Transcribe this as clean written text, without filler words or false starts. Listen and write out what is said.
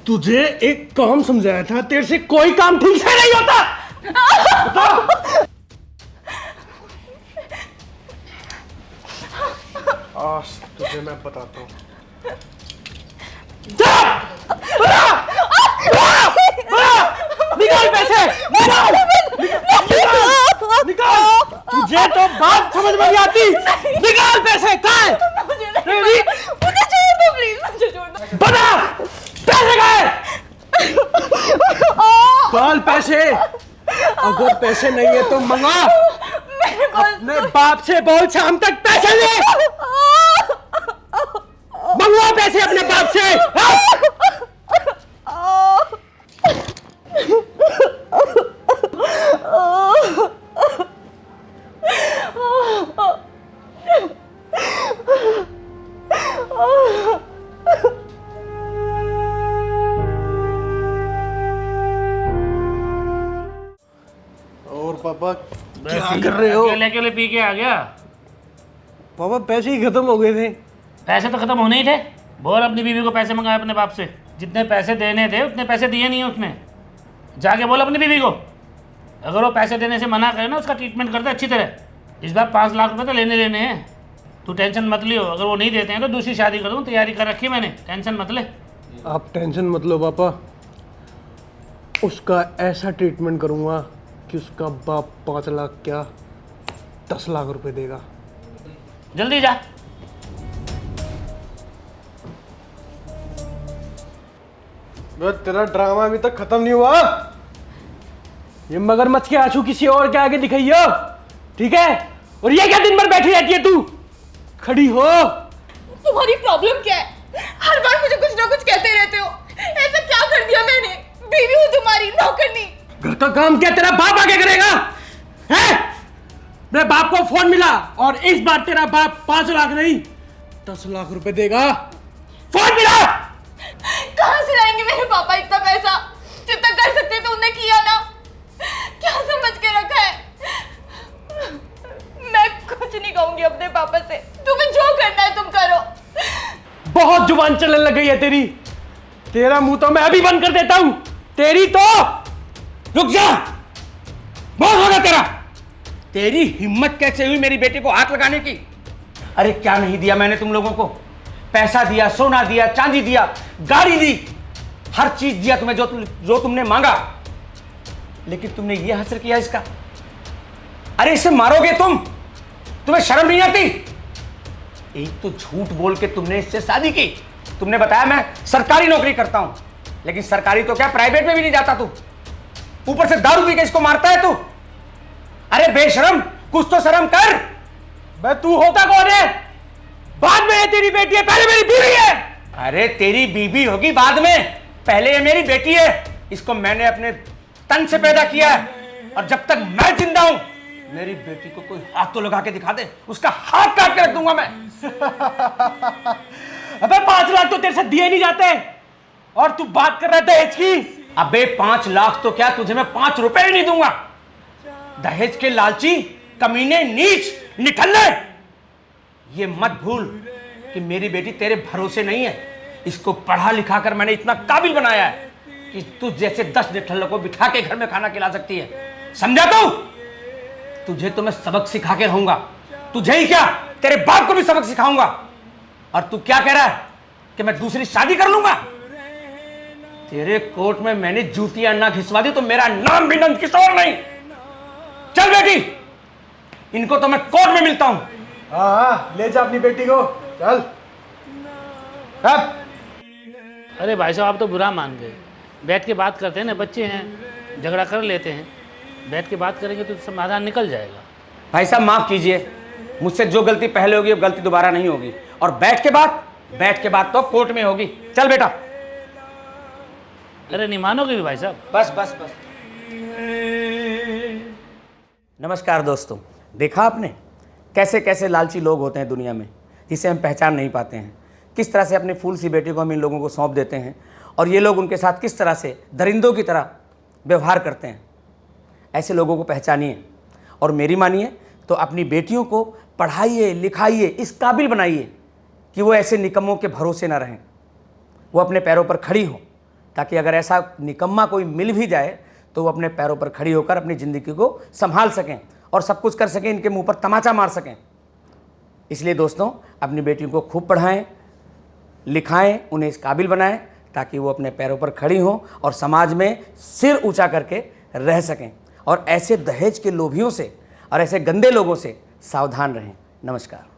तुझे एक काम समझाया था, तेरे से कोई काम ठीक से नहीं होता। आज तुझे मैं बताता हूँ। निकाल पैसे, निकाल, निकाल, निकाल। तुझे तो बात समझ में नहीं आती। निकाल पैसे, कहाँ है? मुझे छोड़ दो प्लीज, मुझे छोड़ दो। बता, पैसे कहाँ है? निकाल पैसे। अगर पैसे नहीं है तो मंगा। अपने बाप से बोल शाम तक पैसे ले। मंगवा पैसे अपने बाप से। और पापा क्या कर रहे हो? अकेले अकेले पी के आ गया। पापा पैसे ही खत्म हो गए थे। पैसे तो खत्म होने ही थे। बोल अपनी बीवी को पैसे मंगाए अपने बाप से। जितने पैसे देने थे उतने पैसे दिए नहीं है उसने। जाके बोल अपनी बीवी को, अगर वो पैसे देने से मना करे ना उसका ट्रीटमेंट करते अच्छी तरह। इस बार 5 लाख रुपए तो लेने देने हैं। तू टेंशन मत लियो, अगर वो नहीं देते हैं तो दूसरी शादी कर दूँ, तैयारी कर रखी है मैंने, टेंशन मत ले। आप टेंशन मत लो पापा, उसका ऐसा ट्रीटमेंट करूंगा कि उसका बाप 5 लाख क्या 10 लाख रुपए देगा। जल्दी जा। तेरा ड्रामा अभी तक खत्म नहीं हुआ। ये मगरमच्छ के आंसू किसी और के आगे दिखाइयो, ठीक है? और ये क्या दिन भर बैठी रहती है तू? खड़ी हो। तुम्हारी प्रॉब्लम क्या है? हर बार मुझे कुछ ना कुछ कहते रहते हो। ऐसा क्या कर दिया मैंने? बीवी हूँ तुम्हारी, नौकरनी। घर का काम क्या तेरा बाप आगे करेगा? है? मेरे बाप को फोन मिला और इस बार तेरा बाप 5 लाख नहीं 10 लाख रुपए देगा। फोन मिला। कहाँ से लाएंगे मेरे पापा इतना पैसा? जितना कर सकते थे उन्हें किया ना। क्या समझ के रखा है? मैं कुछ नहीं कहूंगी अपने पापा से। तुम्हें जो करना है तुम करो। बहुत जुबान चलने लग गई है तेरी। तेरा मुंह तो मैं अभी बंद कर देता हूं। तेरी तो रुक जा, बहुत होगा तेरा। तेरी हिम्मत कैसे हुई मेरी बेटी को हाथ लगाने की? अरे क्या नहीं दिया मैंने तुम लोगों को? पैसा दिया, सोना दिया, चांदी दिया, गाड़ी दी, हर चीज दिया तुम्हें जो तुमने मांगा। लेकिन तुमने ये हासिल किया इसका? अरे इसे मारोगे तुम? तुम्हें शर्म नहीं आती? एक तो झूठ बोल के तुमने इससे शादी की। तुमने बताया मैं सरकारी नौकरी करता हूं, लेकिन सरकारी तो क्या प्राइवेट में भी नहीं जाता तू। ऊपर से दारू पी के इसको मारता है तू। अरे बेशरम, कुछ तो शर्म कर। बे तू होता कौन है? बाद में ये तेरी बेटी है, पहले मेरी बीवी है। अरे तेरी बीबी होगी बाद में, पहले ये मेरी बेटी है। इसको मैंने अपने तन से पैदा किया है और जब तक मैं जिंदा हूं मेरी बेटी को कोई हाथ तो लगा के दिखा दे, उसका हाथ काट के रख दूंगा मैं। अबे 5 लाख तो तेरे से दिए नहीं जाते और तू बात कर रहा है दहेज की। अबे 5 लाख तो क्या, तुझे मैं 5 रुपए भी नहीं दूंगा। दहेज के लालची, कमीने, नीच, निठल्ले, ये मत भूल कि मेरी बेटी तेरे भरोसे नहीं है। इसको पढ़ा लिखा कर मैंने इतना काबिल बनाया है कि तू जैसे 10 निठल्लों को बिठा के घर में खाना खिला सकती है। समझा तू? तुझे तो मैं सबक सिखा के रहूंगा। तुझे ही क्या, तेरे बाप को भी सबक सिखाऊंगा। और तू क्या कह रहा है कि मैं दूसरी शादी कर लूंगा? तेरे कोर्ट में मैंने जूतियां ना घिसवा दी तो मेरा नाम भी नंदकिशोर नहीं। चल बेटी, इनको तो मैं कोर्ट में मिलता हूं। हाँ, ले जा अपनी बेटी को, चल। अब अरे भाई साहब आप तो बुरा मान गए। बैठ के बात करते हैं ना, बच्चे हैं, झगड़ा कर लेते हैं। बैठ के बात करेंगे तो समाधान निकल जाएगा। भाई साहब माफ कीजिए, मुझसे जो गलती पहले होगी वो गलती दोबारा नहीं होगी। और बैठ के बात तो कोर्ट में होगी। चल बेटा। अरे नहीं मानोगे भी भाई साहब? बस बस बस। नमस्कार दोस्तों, देखा आपने कैसे कैसे लालची लोग होते हैं दुनिया में, जिसे हम पहचान नहीं पाते हैं। किस तरह से अपनी फूल सी बेटी को हम इन लोगों को सौंप देते हैं और ये लोग उनके साथ किस तरह से दरिंदों की तरह व्यवहार करते हैं। ऐसे लोगों को पहचानिए और मेरी मानिए तो अपनी बेटियों को पढ़ाइए, लिखाइए, इस काबिल बनाइए कि वो ऐसे निकम्मों के भरोसे ना रहें, वो अपने पैरों पर खड़ी हो। ताकि अगर ऐसा निकम्मा कोई मिल भी जाए तो वो अपने पैरों पर खड़ी होकर अपनी ज़िंदगी को संभाल सकें और सब कुछ कर सकें, इनके मुंह पर तमाचा मार सकें। इसलिए दोस्तों, अपनी बेटियों को खूब पढ़ाएं, लिखाएं, उन्हें इस काबिल बनाएं ताकि वो अपने पैरों पर खड़ी हों और समाज में सिर ऊंचा करके रह सकें। और ऐसे दहेज के लोभियों से और ऐसे गंदे लोगों से सावधान रहें। नमस्कार।